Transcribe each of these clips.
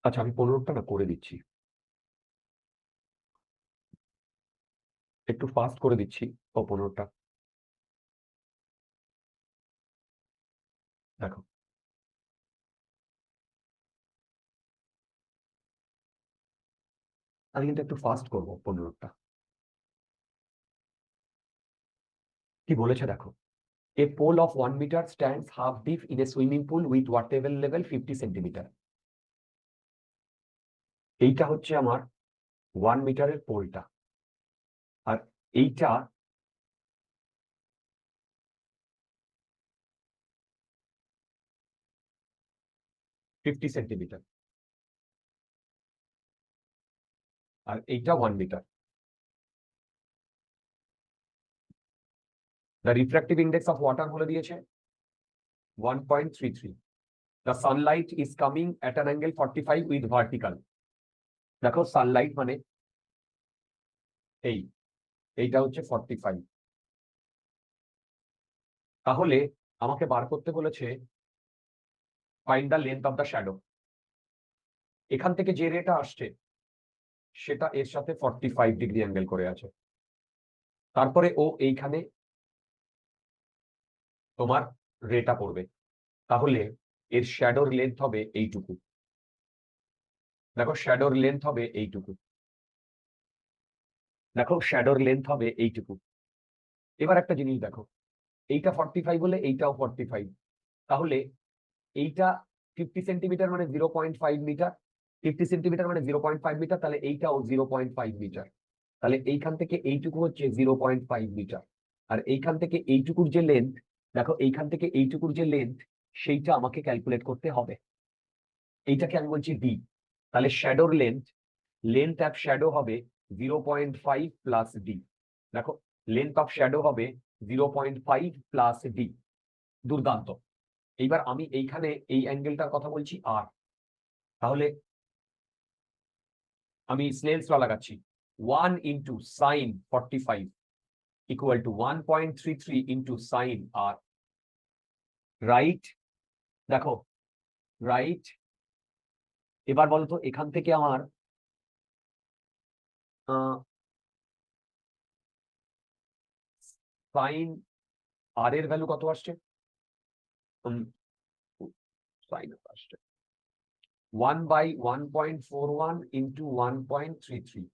আচ্ছা, আমি 15টা না করে দিচ্ছি, একটু ফাস্ট করে দিচ্ছি। 15টা দেখো, আমি কিন্তু একটু ফাস্ট করবো। 15টা কি বলেছে দেখো, a pole of 1 metre stands half deep in a swimming pool with water level 50 centimetre. এইটা হচ্ছে আমার 1 মিটারের পোলটা, আর এইটা 50 সেন্টিমিটার, আর এইটা 1 metre. The refractive index of water বলে দিয়েছে 1.33। The sunlight is coming at an angle 45 with vertical. দেখো সানলাইট মানে এইটা হচ্ছে 45। তাহলে আমাকে বার করতে বলেছে find the length of the shadow. এখান থেকে যে রেটা আসছে সেটা এর সাথে 45 ডিগ্রি অ্যাঙ্গেল করে আছে। তারপরে ও এইখানে তোমার রেটা পড়বে, তাহলে এর শ্যাডোর লেন্থ হবে এইটুকু। দেখো শ্যাডোর লেন্থ হবে এইটুকু, দেখো শ্যাডোর লেন্থ হবে এইটুকু। এবার একটা জিনিস দেখো, এইটা 45 বলে এইটাও 45, তাহলে এইটা 50 সেন্টিমিটার মানে 0.5 মিটার, 50 সেন্টিমিটার মানে 0.5 মিটার, তাহলে এইটাও 0.5 মিটার। তাহলে এইখান থেকে এইটুকু হচ্ছে 0.5 মিটার, আর এইখান থেকে এইটুকুর যে লেন্থ, দেখো এইখান থেকে এইটুকুর যে লেন্থ সেইটা আমাকে ক্যালকুলেট করতে হবে। এইটাকে আমি বলছি ডি। তাহলে শ্যাডোর লেন্থ অফ শ্যাডো হবে 0.5 প্লাস ডি। দেখো লেন্থ অফ শ্যাডো হবে 0.5 প্লাস ডি। দুর্দান্ত। এইবার আমি এইখানে এই অ্যাঙ্গেলটার কথা বলছি আর, তাহলে আমি স্নেলস ল লাগাচ্ছি। 1 into sine 45 equal to 1.33 into sine r. Right, দেখো রাইট। এবার বলতো এখান থেকে আমার সাইন আর এর ভ্যালু কত আসছে? সাইন আসছে 1/1.41 ইন্টু 1.33।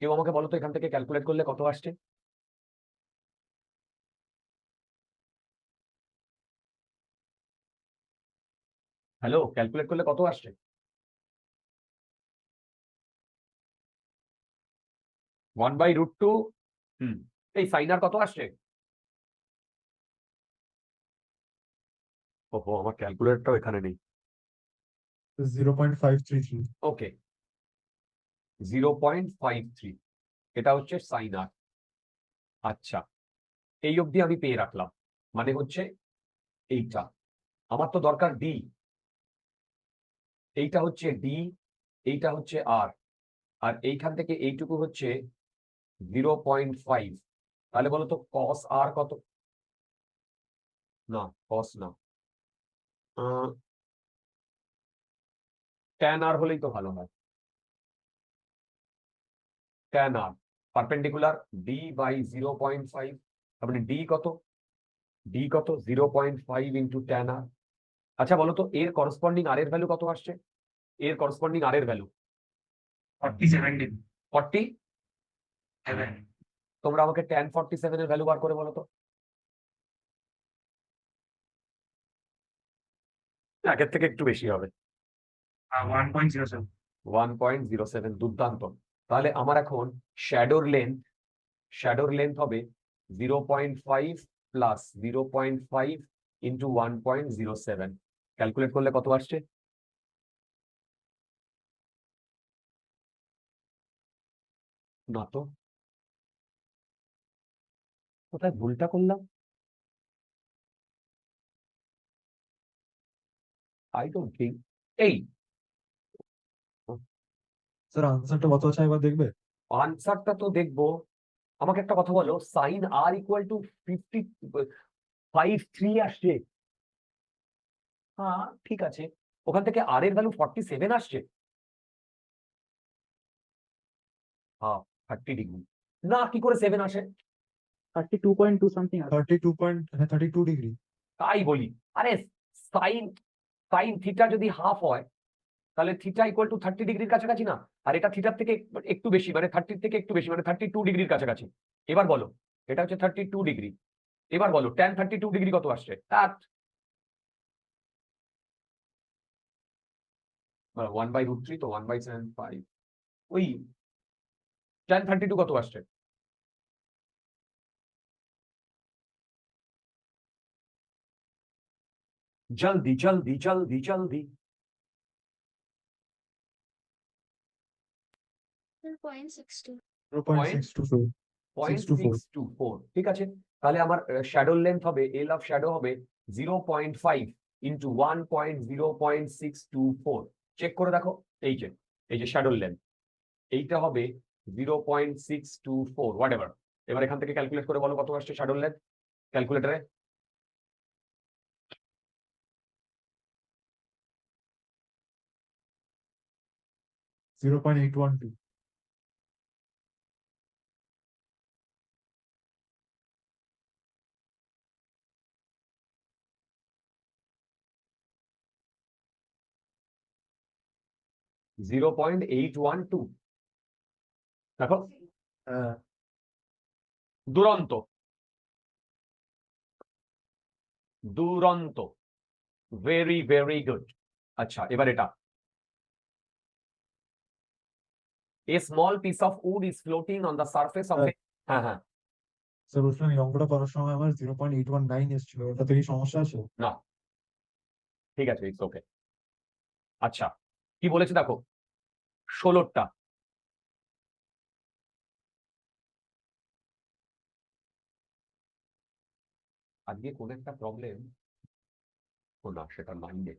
কেউ আমাকে বলো তো এখান থেকে ক্যালকুলেট করলে কত আসছে? হ্যালো, ক্যালকুলেট করলে কত আসছে? √2। এই সাইন আর কত আসছে? ওহো, আমার ক্যালকুলেটরটাও এখানে নেই। 0.533। ওকে, 0.53, এটা হচ্ছে সাইন আর। আচ্ছা, এই অবধি আমি পেয়ে রাখলাম, মানে হচ্ছে এইটা। আমার তো দরকার ডি। এইটা হচ্ছে ডি, এইটা হচ্ছে আর, আর এইখান থেকে এইটুকু হচ্ছে 0.5। তাহলে বলো তো কস আর কত? না, কস না, ট্যান আর হলেই তো ভালো হয়। Tan r perpendicular d by 0.5, তার মানে ডি কত? 0.5 ইন্টু ট্যান আর। আচ্ছা বলো তো এর করসপন্ডিং আর এর ভ্যালু কত আসছে? এর করসপন্ডিং আর এর ভ্যালু 47। তোমরা আমাকে ট্যান 47 এর ভ্যালু বার করে বলো তো। আগের থেকে একটু বেশি হবে, 1.07। 1.07। দুর্দান্ত। তাহলে আমার এখন শ্যাডোর লেন্থ হবে 0.5 প্লাস 0.5 ইন্টু 1.07। ক্যালকুলেট করলে কত আসছে? না তো, কোথায় ভুলটা করলাম? আই ডোন্ট থিঙ্ক এই স্যার আনসারটা কত আছে একবার দেখবে? আনসারটা তো দেখবো। আমাকে একটা কথা বলো, সাইন আর ইকুয়াল টু 55.3 আসছে। হ্যাঁ ঠিক আছে, ওখান থেকে আর এর ভ্যালু 47 আসছে। হ্যাঁ 30 ডিগ্রি। না, কি করে 7 আসে? 32.2 সামথিং আছে। 32 ডিগ্রি। তাই বলি। আরে সাইন সাইন থিটা যদি হাফ হয়, তাহলে থিটা ইকুয়াল টু 30 ডিগ্রির কাছাকাছি না? আর এটা থিটার থেকে একটু বেশি, মানে 30 থেকে একটু বেশি, মানে 32 ডিগ্রির কাছাকাছি। এবার বলো, এটা হচ্ছে 32 ডিগ্রি। এবার বলো tan 32 ডিগ্রি কত আসছে? 1/√3, তো 1/75। ওই tan 32 কত আসছে? জলদি জলদি জলদি জলদি। 0.62 0.624 624। 0.624। ঠিক আছে, তাহলে আমার শ্যাডোর লেন্থ হবে, এল অফ শ্যাডো হবে 0.5 ইন্টু 1.0.624। চেক করে দেখো, এই যে শ্যাডোর লেন্থ, এইটা হবে 0.624 হোয়াট এভার। এবার এখান থেকে ক্যালকুলেট করে বলো কত আসছে শ্যাডোর লেন্থ ক্যালকুলেটরে। 0.812। 0.812। দেখো, হ্যাঁ দুরন্ত দুরন্ত, ভেরি ভেরি গুড। আচ্ছা, এবার এটা, a small piece of wood is floating on the surface of a হ্যাঁ হ্যাঁ স্যার বলছিলাম এই অঙ্কটা করার সময় আমার 0.819 এসেছিল, ওটাতে কি সমস্যা আছে? না ঠিক আছে, ইটস ওকে। আচ্ছা, কি বলেছে দেখো, 16টা। আজকে কোন একটা প্রবলেম, ও না সেটা মাইন্ডে।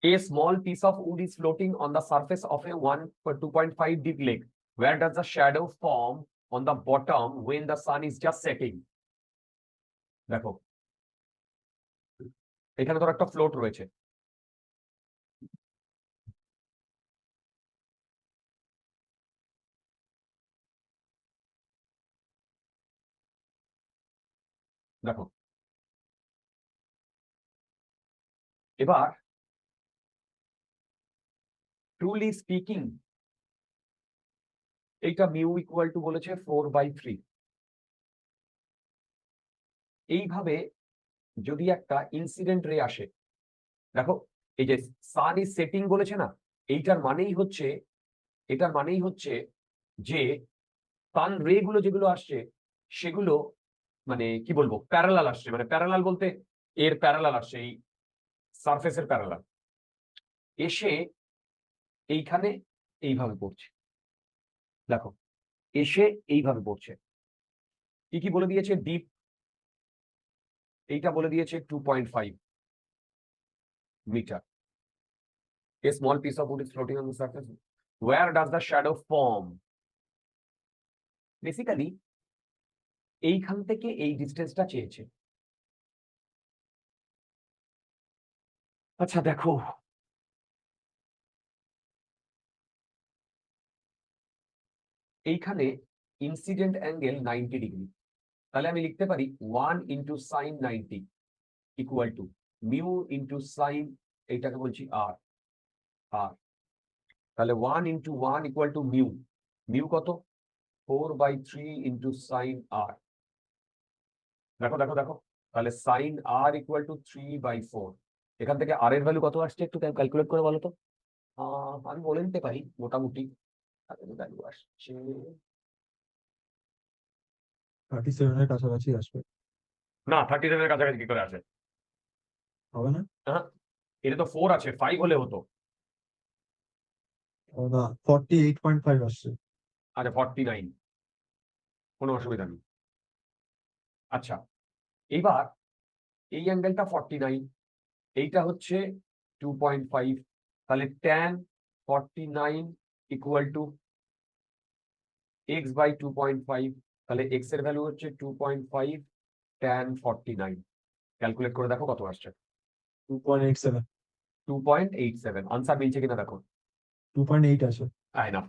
A small piece of wood is floating on the surface of a 2.5 deep lake. Where does the shadow form on the bottom when the sun is just setting? দেখো, এখানে ধর একটা ফ্লোট রয়েছে। দেখো, এবার ট্রুলি স্পিকিং, এইটা mu equal to বলেছে 4/3। এইভাবে যদি একটা ইনসিডেন্ট রে আসে, দেখো এই যে সান ইজ সেটিং বলেছে না, এইটার মানেই হচ্ছে যে সান রে গুলো যেগুলো আসছে সেগুলো মানে কি বলবো, প্যারালাল আসছে। মানে প্যারালাল বলতে এর প্যারালাল আসছে, এই সারফেসের প্যারালাল এসে এইখানে এইভাবে পড়ছে। দেখো, এসে এইভাবে পড়ছে। কি কি বলে দিয়েছে? ডিপ, এইটা বলে দিয়েছে 2.5 metre. A small piece of wood is floating on the surface. Where does the shadow form? Basically এইখান থেকে এই ডিস্টেন্সটা চেয়েছে। আচ্ছা দেখো, এইখানে ইনসিডেন্ট অ্যাঙ্গেল 90 ডিগ্রি। তাহলে আমি লিখতে পারি 1 into sign 90 equal to mu into sign, এইটাকে বলছি আর আর তাহলে 1 into 1 equal to mu. Mu কত? 4/3 ইন্টু সাইন আর। দেখো দেখো দেখো, তাহলে সাইন আর ইকুয়াল টু 3/4। এখান থেকে আর এর ভ্যালু কত আসছে একটু ক্যালকুলেট করে বলো তো। আমি বলে নিতে পারি মোটামুটি ভ্যালু আসছে 37 এর কাছাকাছি আসবে, না 37 এর কাছাকাছি কি করে আসে? হবে না? এটা তো 4 আছে, 5 হলে হতো। না, 48.5 আসছে। আচ্ছা 49, কোনো অসুবিধা নেই। আচ্ছা এইবার এই অ্যাঙ্গেলটা 49, এইটা হচ্ছে 2.5, তাহলে tan 49 ইকুয়াল টু x/2.5, তাহলে x এর ভ্যালু হচ্ছে 2.5 tan 49। ক্যালকুলেট করে দেখো কত আসছে। 2.87, 2.87 আনসার মিলছে কিনা দেখো। 2.8 আছে। Enough,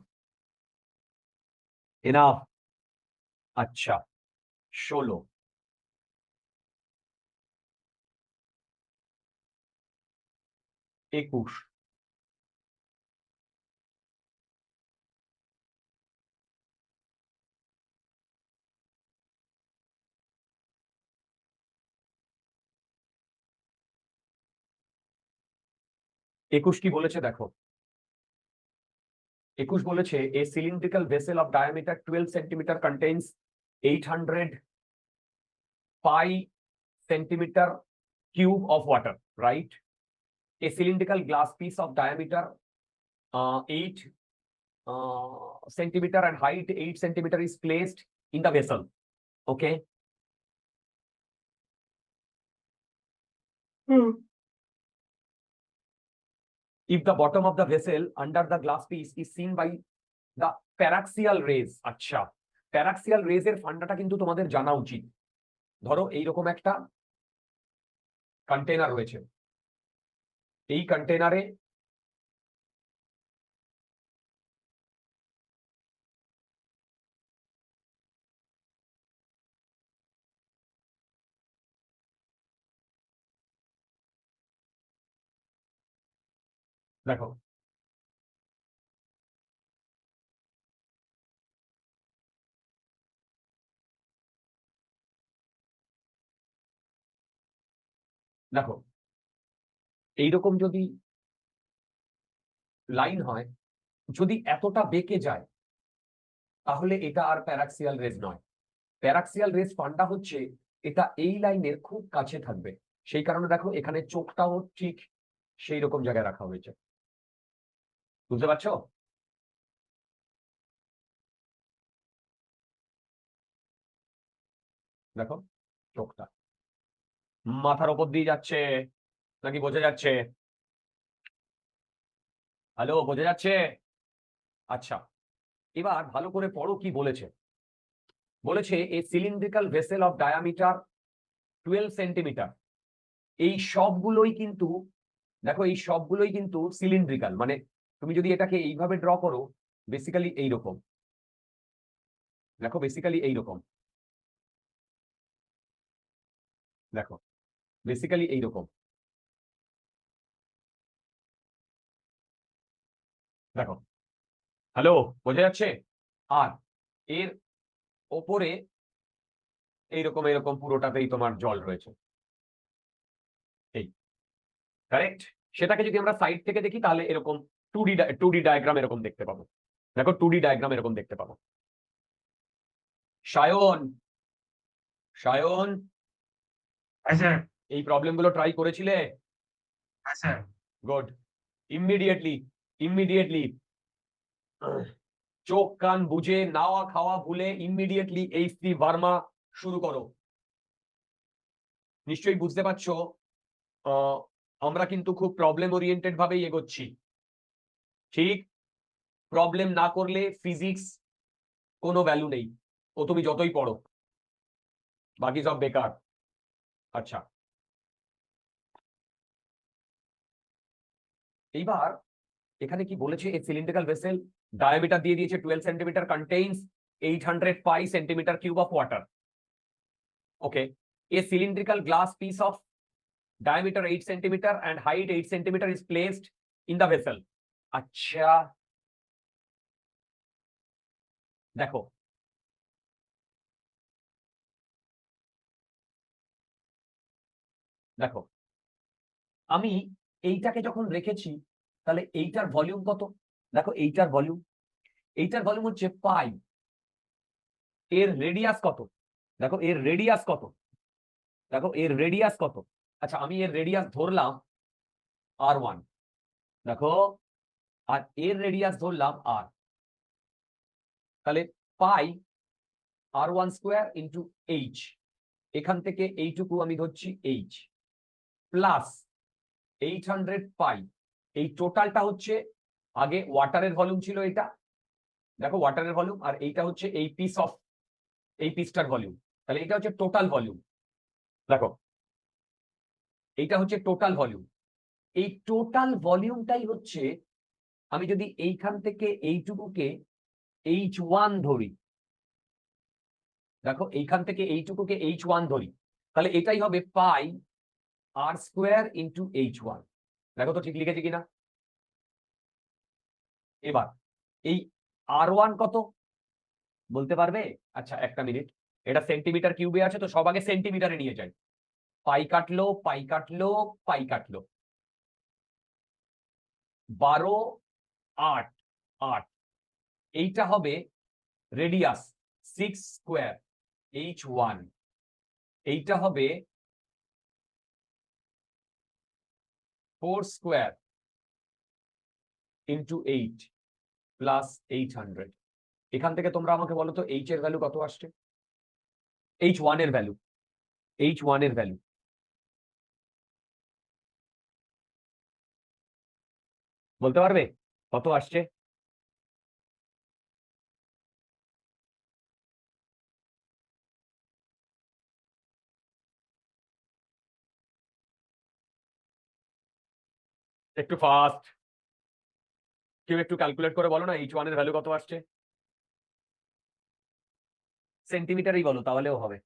enough. আচ্ছা 16, একুশ, একুশ কি বলেছে দেখো। 21 বলেছে a cylindrical vessel of diameter 12 centimetre contains 800 pi centimeter cube of water, right? A cylindrical glass piece of diameter 8 centimeter and height 8 centimeter is placed in the vessel. Okay. If the bottom of the vessel under the glass piece is seen by the paraxial rays, আচ্ছা paraxial raise এর ফান্ডাটা কিন্তু তোমাদের জানা উচিত। ধরো এইরকম একটা container রয়েছে, এই কন্টেনারে দেখো দেখো এইরকম যদি লাইন হয়, যদি এতটা বেঁকে যায় তাহলে এটা আর প্যারাক্সিয়াল রেজ নয়। প্যারাক্সিয়াল রেজ ফান্ডা হচ্ছে এটা এই লাইনের খুব কাছে থাকবে, সেই কারণে দেখো এখানে চোখটাও ঠিক সেই রকম জায়গায় রাখা হয়েছে। বুঝতে পারছো? দেখো চোখটা মাথার উপর দিয়ে যাচ্ছে নাকি বোঝা যাচ্ছে? হ্যালো, বোঝা যাচ্ছে? আচ্ছা এবার ভালো করে পড়ো কি বলেছে। বলেছে a cylindrical vessel of diameter 12 centimetre. এই সবগুলোই কিন্তু দেখো, এই সবগুলোই কিন্তু সিলিন্ড্রিক্যাল, মানে তুমি যদি এটাকে এইভাবে ড্র করো বেসিক্যালি এইরকম, দেখো বেসিক্যালি এইরকম, দেখো বেসিক্যালি এইরকম, দেখো। হ্যালো, বোঝা যাচ্ছে? আর এর ওপরে এইরকম এরকম পুরোটাতেই তোমার জল রয়েছে, এই কারেক্ট। সেটাকে যদি আমরা সাইড থেকে দেখি তাহলে এরকম 2D ডায়াগ্রাম এরকম দেখতে পাবো। দেখো 2D ডায়াগ্রাম এরকম দেখতে পাবো। সায়ন, সায়ন আচ্ছা, এই প্রবলেমগুলো ট্রাই করেছিলে? আচ্ছা। গুড। ইমিডিয়েটলি, ইমিডিয়েটলি চোখ কান বুঝে নাওয়া খাওয়া ভুলে ইমিডিয়েটলি এইচসি ভার্মা শুরু করো। নিশ্চয়ই বুঝতে পারছো আমরা কিন্তু খুব প্রবলেম ওরিয়েন্টেড ভাবেই এগোচ্ছি, ঠিক? প্রবলেম না করলে ফিজিক্স কোনো ভ্যালু নেই, ও তুমি যতই পড়ো, বাকি সব বেকার। আচ্ছা এইবার এখানে কি বলেছে, এ সিলিন্ড্রিক্যাল ভেসেল ডায়ামিটার দিয়ে দিয়েছে 12 centimetre, contains 800 pi centimeter cube of water. Okay, a cylindrical glass piece of diameter 8 centimeter and height 8 centimeter is placed in the vessel. আচ্ছা দেখো দেখো আমি এইটাকে যখন রেখেছি তাহলে এইটার ভলিউম কত? দেখো এইটার ভলিউম হচ্ছে পাই। এর রেডিয়াস কত? দেখো এর রেডিয়াস কত? আচ্ছা, আমি এর রেডিয়াস ধরলাম R1, দেখো, আর এর রেডিয়াস ধরলাম R। তাহলে পাই R1 স্কোয়ার ইন্টু এইচ, এখান থেকে এইটুকু আমি ধরছি এইচ, প্লাস 800 পাই। এই টোটালটা হচ্ছে, আগে ওয়াটারের ভলিউম ছিল এটা, দেখো ওয়াটারের ভলিউম, আর এইটা হচ্ছে এই পিসটার ভলিউম। তাহলে এটা হচ্ছে টোটাল ভলিউম। দেখো এইটা হচ্ছে টোটাল ভলিউম। এই টোটাল ভলিউমটাই হচ্ছে, আমি যদি এইখান থেকে এইটুকুকে H1 ধরি, দেখো এইখান থেকে এইটুকুকে H1 ধরি, তাহলে এটাই হবে পাই R স্কোয়ার ইন্টু H1। দেখো তো ঠিক লিখেছি কিনা। এবার এই R1 কত বলতে পারবে? আচ্ছা একটা মিনিট, এটা সেন্টিমিটার কিউবে আছে তো সব আগে সেন্টিমিটারে নিয়ে যাই। পাই কাটলো, 12, 8, 8। এইটা হবে রেডিয়াস 6 স্কোয়ার H1। এইটা হবে 4 স্কোয়ার ইন্টু 8 প্লাস 800। এখান থেকে তোমরা আমাকে বলো তো এইচ এর ভ্যালু কত আসছে? H1 এর ভ্যালু বলতে পারবে কত আসছে? একটু ফাস্ট, কেউ একটু ক্যালকুলেট করে বলো না H1 এর ভ্যালু কত আসছে। সেন্টিমিটারই বলো তাহলেও হবে।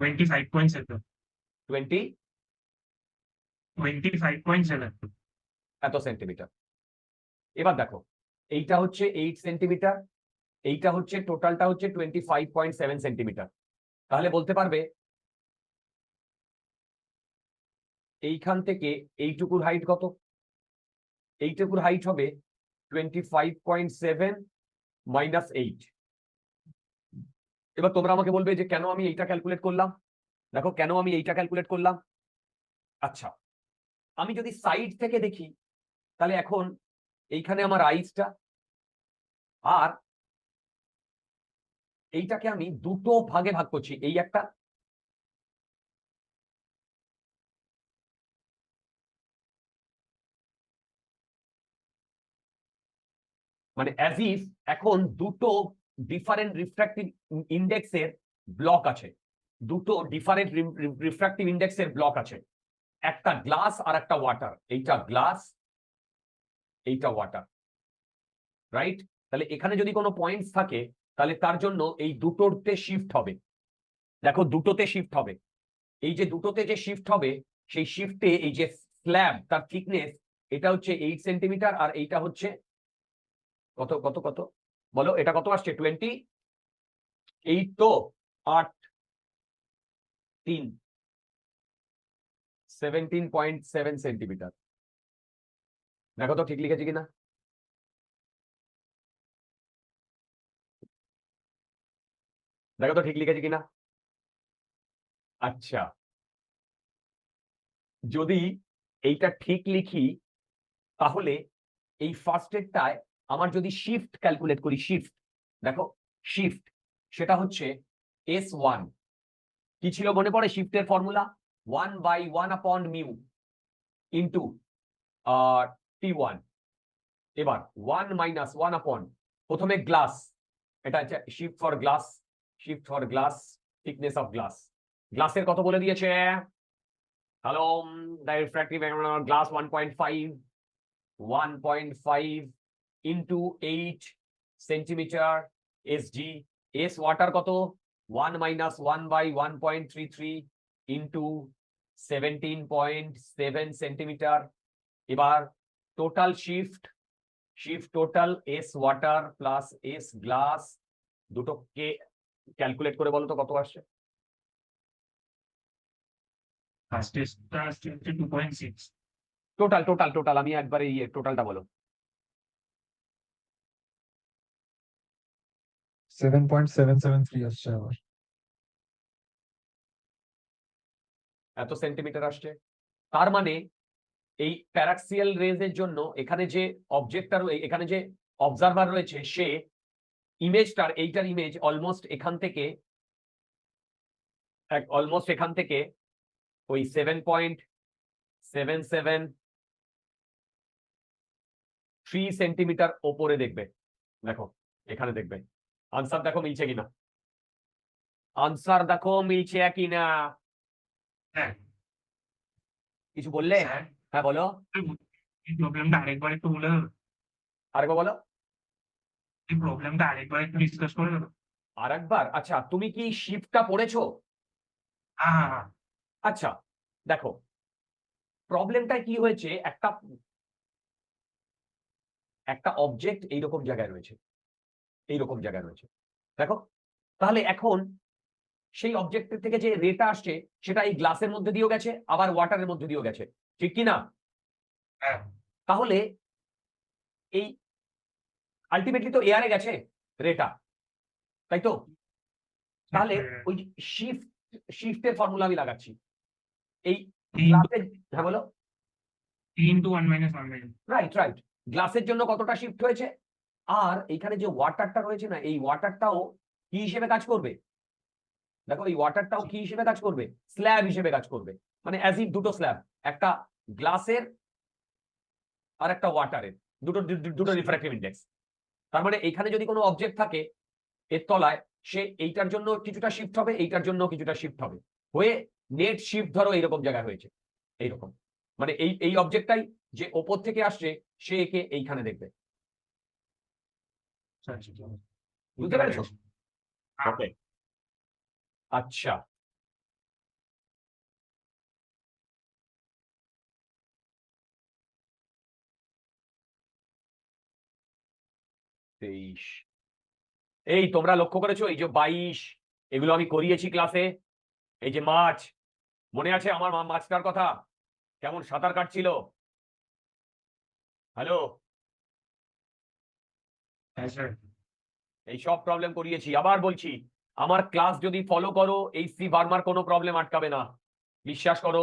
25.7. 20 25.7. এত সেন্টিমিটার। এবার দেখো এইটা হচ্ছে 8 সেন্টিমিটার, এইটা হচ্ছে টোটালটা হচ্ছে 25.7 সেন্টিমিটার। তাহলে বলতে পারবে এইখান থেকে এইটুকুর হাইট কত? এইটুকুর হাইট হবে 25.7 মাইনাস 8। এবার তোমরা আমাকে বলবে যে কেন আমি এইটা ক্যালকুলেট করলাম। দেখো কেন আমি এইটা ক্যালকুলেট করলাম। আচ্ছা, আমি যদি সাইড থেকে দেখি, তাহলে এখন এইখানে আমার আইসটা, আর এইটাকে আমি দুটো ভাগে ভাগ করছি, এই একটা, মানে অ্যাজ ইফ এখন দুটো ডিফারেন্ট রিফ্র্যাক্টিভ ইন্ডেক্সের ব্লক আছে, দুটো ডিফারেন্ট রিফ্র্যাক্টিভ ইন্ডেক্সের ব্লক আছে, একটা গ্লাস আর একটা ওয়াটার। এইটা গ্লাস, এইটা ওয়াটার, রাইট? তাহলে এখানে যদি কোনো পয়েন্টস থাকে, তাহলে তার জন্য এই দুটোতে শিফট হবে। দেখো দুটোতে শিফট হবে, এই যে দুটোতে যে শিফট হবে, সেই শিফটে এই যে স্ল্যাব তার থিকনেস, এটা হচ্ছে 8 সেন্টিমিটার, আর এইটা হচ্ছে কত কত কত বলো, এটা কত আসছে? 28 তো 8 3 17.7 সেন্টিমিটার। দেখো তো ঠিক লিখেছি কিনা। দেখো তো ঠিক লিখেছি কিনা। আচ্ছা, যদি এইটা ঠিক লিখি, তাহলে এই ফার্স্ট এরটায় আমার যদি শিফট ক্যালকুলেট করি, শিফট, দেখো শিফট সেটা হচ্ছে S1। কি ছিল মনে পড়ে শিফটের ফর্মুলা? 1/1/μ into T1। এবার 1 মাইনাস 1 প্রথমে গ্লাস, এটা হচ্ছে shift for glass, thickness of গ্লাসের কত বলে দিয়েছে? Hello, the refractive glass 1.5 into 8 centimetre SG। S water কত? 1 মাইনাস 1/1.33 ইন্টু 17.7 সেন্টিমিটার। এবার total shift total S water plus S glass, দুটোকে ক্যালকুলেট করে বলো তো কত আসছে। ফার্স্ট টেস্টটা আসছে হচ্ছে 2.6। টোটাল টোটাল টোটাল আমি একবারে ইয়ে টোটালটা বলো। 7.773 আসছে আমার। এত সেন্টিমিটার আসছে, তার মানে এই প্যারাক্সিয়াল রেজের জন্য এখানে যে অবজেক্টটা এখানে যে অবজারভার রয়েছে সে ইমেজটার এইটার ইমেজ অলমোস্ট এখান থেকে ওই 7.773 সেন্টিমিটার ওপরে দেখবে। দেখো এখানে দেখবে, আনসার দেখো মিলছে কিনা, আনসার দেখো মিলছে কিনা। হ্যাঁ কিছু বললে? স্যার, হ্যাঁ বলো, এই প্রবলেমটা আরেকবার একটু বলে দেবো? আরেকবার বলো। এই প্রবলেমটা আরেকবার একটু ডিসকাস করে দেবো? আরেকবার? আচ্ছা, তুমি কি শিফটটা পড়েছো? হ্যাঁ হ্যাঁ হ্যাঁ। আচ্ছা দেখো, প্রবলেমটা কি হয়েছে, একটা একটা অবজেক্ট এইরকম জায়গায় রয়েছে, এইরকম জায়গায় রয়েছে, দেখো। তাহলে এখন সেই অবজেক্টের থেকে যে রেটা আসছে সেটা এই গ্লাসের মধ্যে দিয়েও গেছে, আবার ওয়াটারের মধ্যে দিয়েও গেছে, ঠিক কি না? হ্যাঁ তাহলে এই আলটিমেটলি তো এয়ারে গেছে রেটা, তাই তো? তাহলে ওই শিফটের ফর্মুলা আমি লাগাচ্ছি এই গ্লাসের। হ্যাঁ বলো। 3 × 1 - 1 - রাইট রাইট, গ্লাসের জন্য কতটা শিফট হয়েছে, আর এখানে যে ওয়াটারটা রয়েছে না, এই ওয়াটারটাও কি হিসেবে কাজ করবে? দেখো এই ওয়াটারটাও কি হিসেবে কাজ করবে? স্ল্যাব হিসেবে কাজ করবে। মানে অ্যাজ ইফ দুটো স্ল্যাব, একটা গ্লাসের আর একটা ওয়াটারের, দুটো দুটো রিফ্র্যাক্টিভ ইন্ডেক্স। তার মানে এখানে যদি কোনো অবজেক্ট থাকে এর তলায়, সে এইটার জন্য কিছুটা শিফট হবে, এইটার জন্য কিছুটা শিফট হবে, হয়ে নেট শিফট ধরো এইরকম জায়গায় হয়েছে, এইরকম। মানে এই এই অবজেক্টটাই যে ওপর থেকে আসছে সে একে এইখানে দেখবে। বুঝতে পেরেছো? ওকে, আচ্ছা। তেইশ, এই তোমরা লক্ষ্য করেছো এই যে 22, এগুলো আমি করিয়েছি ক্লাসে। এই যে মাছ, মনে আছে আমার মাছটার কথা, কেমন সাঁতার কাটছিল? হ্যালো, হ্যাঁ স্যার। এই সব প্রবলেম করিয়েছি। আবার বলছি, আমার ক্লাস যদি ফলো করো এই সি ভার্মার কোনো প্রবলেম আটকাবে না, বিশ্বাস করো।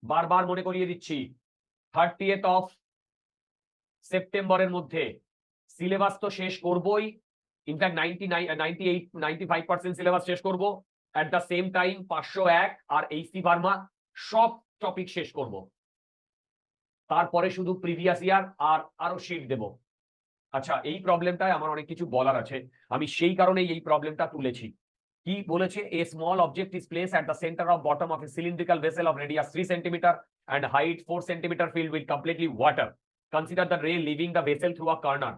বারবার মনে করিয়ে দিচ্ছি, 30 সেপ্টেম্বরের মধ্যে সিলেবাস তো শেষ করবই, ইনফ্যাক্ট 95% সিলেবাস শেষ করব। অ্যাট দ্য সেম টাইম 501 আর এইচসি ভার্মা সব টপিক শেষ করব। তারপরে শুধু প্রিভিয়াস ইয়ার আর আরো শিট দেব। আচ্ছা, এই প্রবলেমটায় আমার অনেক কিছু বলার আছে, আমি সেই কারণেই এই প্রবলেমটা তুলেছি। কি বলেছে? A small object is place at the centre of bottom of a cylindrical vessel of radius 3 centimetre and height 4 centimeter filled with completely water. Consider the ray leaving the vessel through a corner.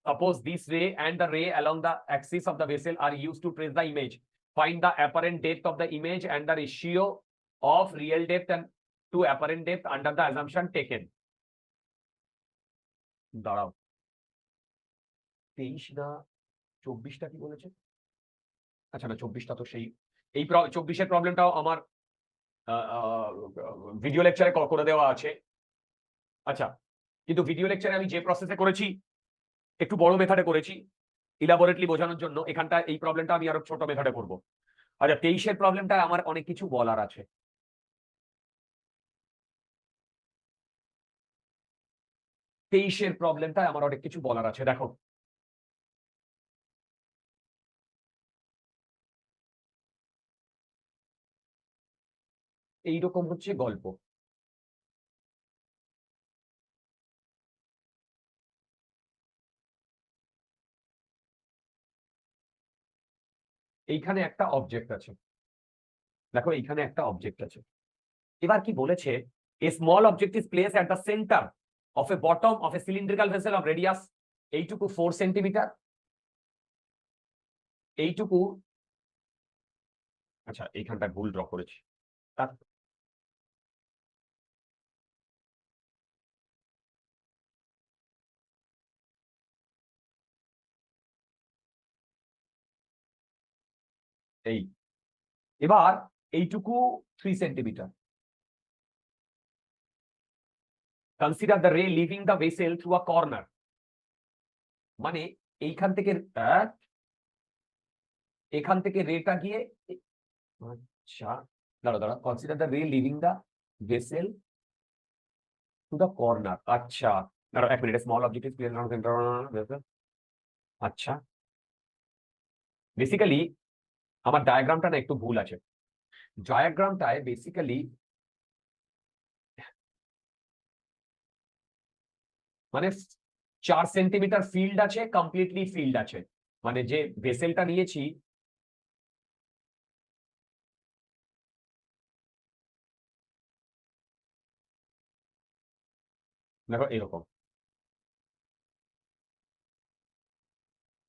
Suppose this ray and the ray along the axis of the vessel are used to trace the image. Find the apparent depth of the image and the ratio of real depth and to apparent depth under the assumption taken. দাঁড়াও, 23 না 24টা কি বলেছে? আচ্ছা না, 24টা তো সেই এই 24-এর প্রবলেমটাও আমার ভিডিও লেকচারে করে দেওয়া আছে। আচ্ছা, কিন্তু ভিডিও লেকচারে আমি যে প্রসেসে করেছি একটু বড় মেথডে করেছি ইলাবোরেটলি বোঝানোর জন্য, এখানটা এই প্রবলেমটা আমি আরো ছোট মেথডে করব। আচ্ছা, 23-এর প্রবলেমটা আমার অনেক কিছু বলার আছে। 23-এর প্রবলেমটা আমার অনেক কিছু বলার আছে, দেখো। এইরকম হচ্ছে গল্প। এইখানে একটা অবজেক্ট আছে, দেখো এইখানে একটা অবজেক্ট আছে। এবার কি বলেছে? A small object is place at the centre of a bottom of a cylindrical vessel of radius এইটুকু 4 সেন্টিমিটার, এইটুকু। আচ্ছা, এইখানটা ভুল ড্র করেছি। এই এবার এইটুকু 3 সেন্টিমিটার। কনসিডার দ্য রে living the vessel through a corner, মানে এইখান থেকে এখান থেকে রেটা গিয়ে আচ্ছা দাঁড়া কনসিডার দ্য রে living the vessel to the corner. আচ্ছা দাঁড়াও 1 minute, small object is clear. আচ্ছা বেসিক্যালি আমার ডায়াগ্রামটা না একটু ভুল আছে। ডায়াগ্রামটায় বেসিক্যালি মানে 4 সেন্টিমিটার ফিল্ড আছে, কমপ্লিটলি ফিল্ড আছে, মানে যে ভেসেলটা নিয়েছি দেখো এরকম,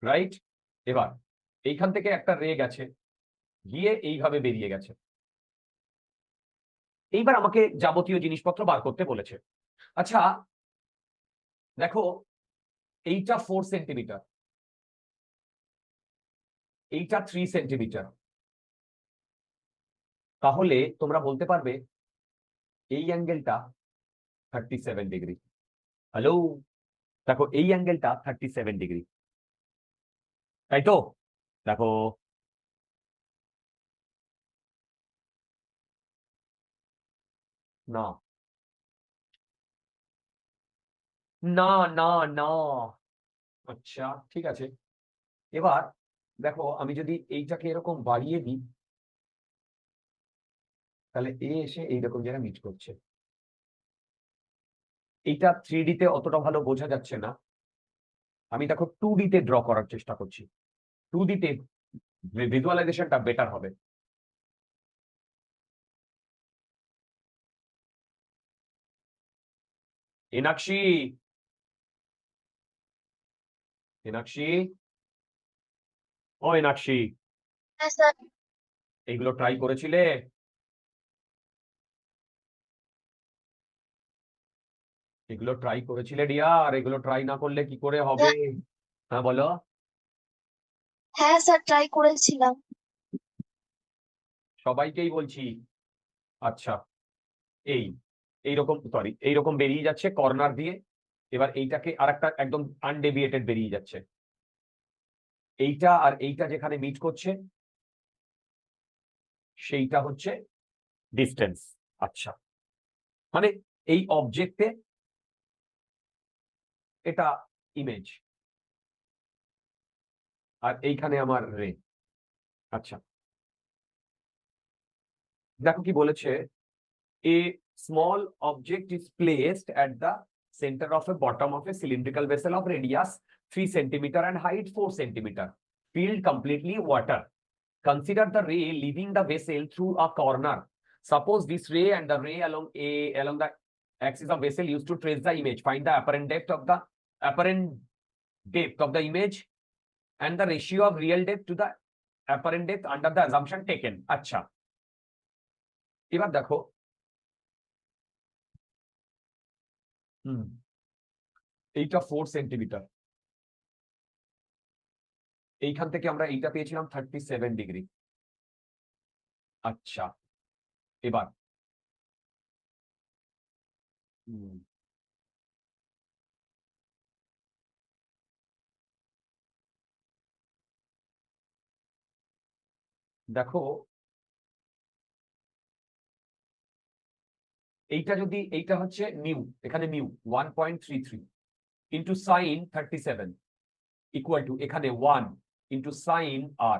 রাইট? এবার এইখান থেকে একটা রে গেছে, গিয়ে এইভাবে বেরিয়ে গেছে। এইবার আমাকে যাবতীয় জিনিসপত্র বার করতে বলেছে। আচ্ছা দেখো এইটা 4 সেন্টিমিটার, এইটা 3 সেন্টিমিটার, তাহলে তোমরা বলতে পারবে এই অ্যাঙ্গেলটা 37 ডিগ্রি। হ্যালো, দেখো এই অ্যাঙ্গেলটা 37 ডিগ্রি, তাই তো? দেখো না না না না, আচ্ছা ঠিক আছে। এবার দেখো আমি যদি এইটাকে এরকম বাড়িয়ে দিই, তাহলে এ এসে এইরকম জায়গায় মিট করছে। এইটা 3D তে অতটা ভালো বোঝা যাচ্ছে না, আমি দেখো 2D তে ড্র করার চেষ্টা করছি। 2D তে ভিজুয়ালাইজেশনটা বেটার হবে। এনাক্ষী, এনাক্ষী, ও এনাক্ষী, হ্যাঁ স্যার। এইগুলো ট্রাই করেছিলে? এগুলো ট্রাই করেছিলে ডিয়ার? এগুলো ট্রাই না করলে কি করে হবে? হ্যাঁ বলো। হ্যাঁ স্যার, ট্রাই করেছিলাম। সবাইকেই বলছি। আচ্ছা এই এইরকম সরি এইরকম বেরিয়ে যাচ্ছে কর্নার দিয়ে। এবার এইটাকে আরেকটা একদম আনডেভিয়েটেড বেরিয়ে যাচ্ছে। এইটা আর এইটা যেখানে মিট করছে সেইটা হচ্ছে ডিস্টেন্স। আচ্ছা মানে এই অবজেক্টে এটা ইমেজ, আর এইখানে আমার রে। আচ্ছা দেখো কি বলেছে, a small object is placed at the center of a bottom of a cylindrical vessel of radius 3 centimeter and height 4 centimeter, filled completely water. Consider the ray leaving the vessel through a corner. Suppose this ray and the ray along the axis of vessel used to trace the image. Find the apparent depth of the image and the ratio of real depth to the apparent depth under the assumption taken. আচ্ছা এবার দেখো এইটা 4 centimetre, এইখান থেকে আমরা এইটা পেয়েছিলাম 37 degree. আচ্ছা এবার দেখো এইটা যদি এইটা হচ্ছে মিউ, এখানে mu 1.33 into sign 37 equal two এখানে 1 ইন্টু সাইন আর,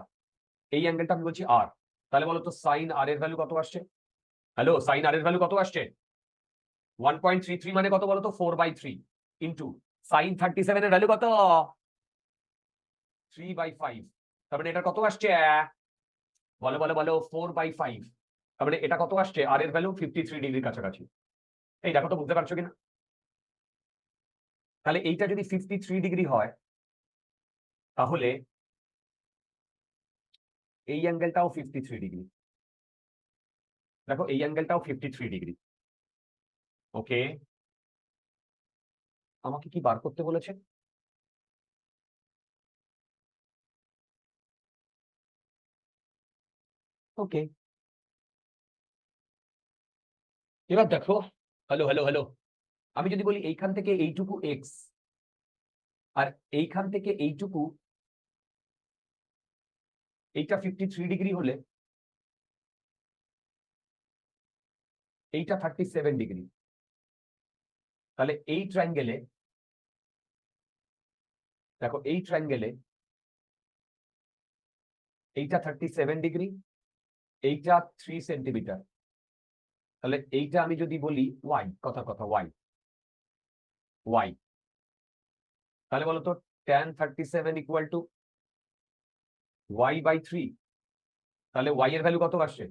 এই অ্যাঙ্গেলটা আমি বলছি আর। তাহলে বলো তো সাইন আর এর ভ্যালু কত আসছে? হ্যালো, সাইন আর এর ভ্যালু কত আসছে? 1.33 মানে কত বলো তো? 4/3 ইন্টু সাইন 37 এর ভ্যালু কত? 3/5। তার মানে এটা কত আসছে? বলো বলো বলো 4/5। তার মানে এটা কত আসছে? আর এর ভ্যালু 53 ডিগ্রির কাছাকাছি। এই দেখো তো বুঝতে পারছো কিনা? তাহলে এইটা যদি 53 ডিগ্রি হয় তাহলে এই অ্যাঙ্গেলটাও 53 ডিগ্রি। দেখো এই অ্যাঙ্গেলটাও 53 ডিগ্রি। ওকে, আমাকে কি বার করতে বলেছে? ওকে, এবার দেখো, হ্যালো হ্যালো হ্যালো, আমি যদি বলি এইখান থেকে এইটুকু এক্স আর এইখান থেকে এইটুকু, এইটা 53 ডিগ্রি হলে এইটা 37 ডিগ্রি, তাহলে এই ট্রায়াঙ্গেলে দেখো, এই ট্রায়াঙ্গেলে এইটা 37 ডিগ্রি, এইটা 3 সেন্টিমিটার, তাহলে এইটা আমি যদি বলি ওয়াই, কথা ওয়াই ওয়াই, তাহলে বলো তো tan 37 equal to y by 3, তাহলে ওয়াই এর ভ্যালু কত আসছে?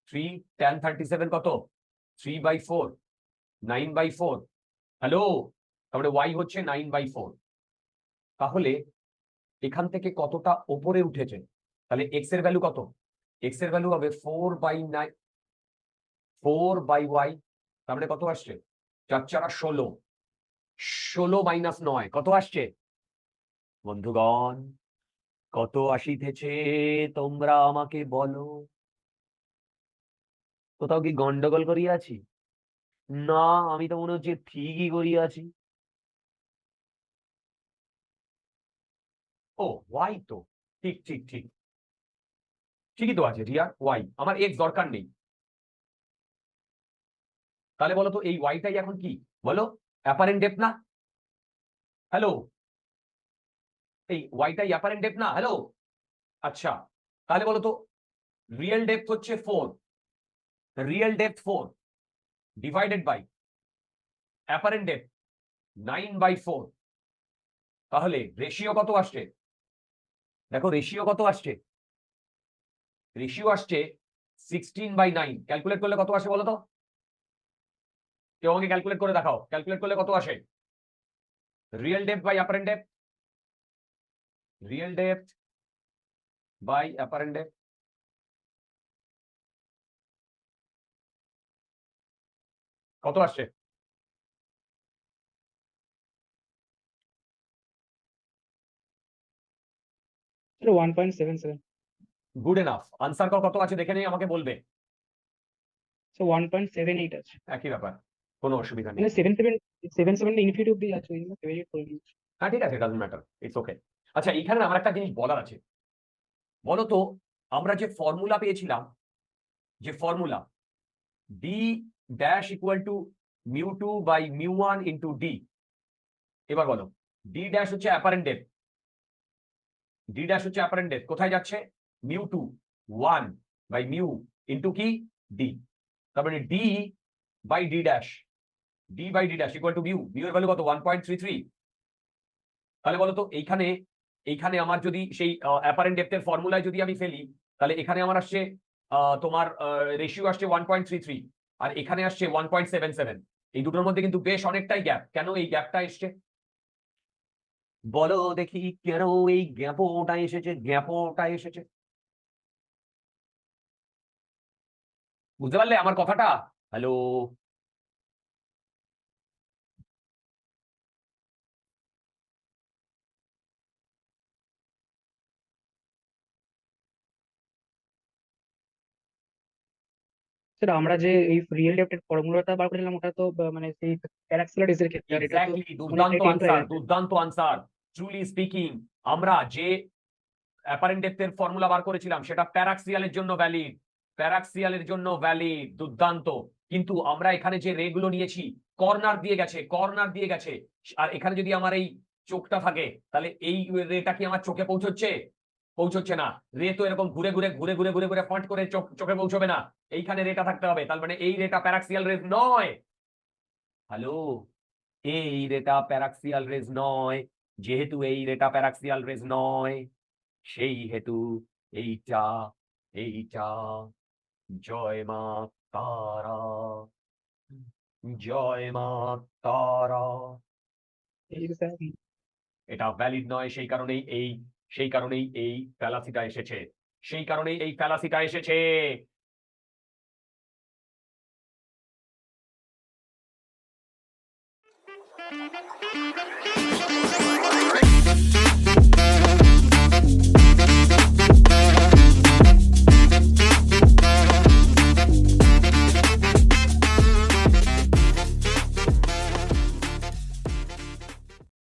3 tan 37 কত? 3/4, 9/4, হ্যালো, তাহলে ওয়াই হচ্ছে 9/4। তাহলে এখান থেকে কতটা ওপরে উঠেছে? তাহলে এক্স এর ভ্যালু কত? এক্স এর ভ্যালু হবে 4/9, 4/y, তার মানে কত আসছে? 4 16, 16 মাইনাস 9 কত আসছে বন্ধুগণ? কত আসিতেছে তোমরা আমাকে বলো? কোথাও কি গন্ডগোল করিয়াছি? না, আমি তো মনে হচ্ছে ঠিকই করিয়াছি। ও ওয়াই তো, ঠিক ঠিক ঠিক, ঠিকই তো আছে রিয়া, ওয়াই, আমার এক্স দরকার নেই। তাহলে বলো তো এই ওয়াইটাই এখন কি বলো? অ্যাপারেন্ট ডেপথ না? হ্যালো, এই ওয়াইটাই অ্যাপারেন্ট ডেপথ না? হ্যালো, আচ্ছা, তাহলে বলো তো রিয়েল ডেপথ হচ্ছে 4, real depth 4 divided by apparent depth 9/4, তাহলে রেশিও কত আসছে? দেখো রেশিও কত আসছে? রেশিও আসছে 16/9। ক্যালকুলেট করলে কত আসে বলো তো? কেউ আমাকে ক্যালকুলেট করে দেখাও, ক্যালকুলেট করলে কত আসে? Real depth by apparent depth, real depth by apparent depth, কত আসছে? Sir, 1.77. গুড এনাফ, আনসার কত আছে দেখে নেই, আমাকে বলবে। So 1.78 আছে। একই ব্যাপার, কোনো অসুবিধা নেই। মানে 77 ইনফিনিটি অব্দি আছে, ওই জন্য 78 করে নিয়েছি। হ্যাঁ ঠিক আছে, ডাজন্ট ম্যাটার, ইটস ওকে। আচ্ছা, এখানে আমার একটা জিনিস বলার আছে, বলো তো আমরা যে ফর্মুলা পেয়েছিলাম, যে formula d dash equal to μ2 by μ1 into d, এবার বলো ডি ড্যাশ হচ্ছে অ্যাপারেন্ট ডেপথ, ডি ড্যাশ হচ্ছে অ্যাপারেন্ট ডেপথ, কোথায় যাচ্ছে? μ2 1 বাই মিউ ইন্টু কি ডি, তার মানে d by d dash, d by d dash equal to mu, mu এর ভ্যালু কত? 1.33। তাহলে বলো তো এইখানে, এইখানে আমার যদি সেই অ্যাপারেন্ট ডেপথের ফর্মুলায় যদি আমি ফেলি, তাহলে এখানে আমার আসছে তোমার রেশিও আসছে 1.33, আর এখানে আসছে 1.77। এই দুটোর মধ্যে কিন্তু বেশ অনেকটাই গ্যাপ। কেন এই গ্যাপটা এসছে বলো দেখি? কেন এই গ্যাপটা এসেছে? গ্যাপটা এসেছে, বুঝতে পারলে আমার কথাটা? হ্যালো, স্যার আমরা যে এই রিয়েল ডেপ্টের ফর্মুলাটা বার করেছিলাম, ওটা তো মানে সেই প্যারাক্সিলারিজের ক্ষেত্রে, আর এটা তো এক্স্যাক্টলি, দুর্দান্ত অনেকটাই আনসার, টেম্পারেচার। দুর্দান্ত আনসার। ট্রুলি স্পিকিং, আমরা যে অ্যাপারেন্ট ডেপথের ফর্মুলা বার করেছিলাম সেটা প্যারাক্সিয়ালের জন্য ভ্যালিড, প্যারাক্সিয়ালের জন্য ভ্যালিড, দুর্দান্ত। কিন্তু আমরা এখানে যে রে গুলো নিয়েছি, কর্নার দিয়ে গেছে, কর্নার দিয়ে গেছে, আর এখানে যদি আমার এই চোখটা থাকে, তাহলে এই রেটা কি আমার চোখে পৌঁছচ্ছে? পৌঁছচ্ছে না। রে তো এরকম ঘুরে ঘুরে ঘুরে ঘুরে ঘুরে ঘুরে ফন্ট করে চোখে পৌঁছবে না, এইখানে রেটা থাকতে হবে, তার মানে এই রেটা প্যারাক্সিয়াল রেজ নয়। হ্যালো, এই রেটা প্যারাক্সিয়াল রেজ নয়। যেহেতু এই রেটা প্যারাক্সিয়াল রেজ নয়, সেই হেতু এইটা, এইটা, জয় মা তারা, জয় মা তারা, এই যে স্যার, এটা ভ্যালিড নয়। সেই কারণেই এই, সেই কারণেই এই ফ্যালাসিটা এসেছে, সেই কারণেই এই ফ্যালাসিটা এসেছে।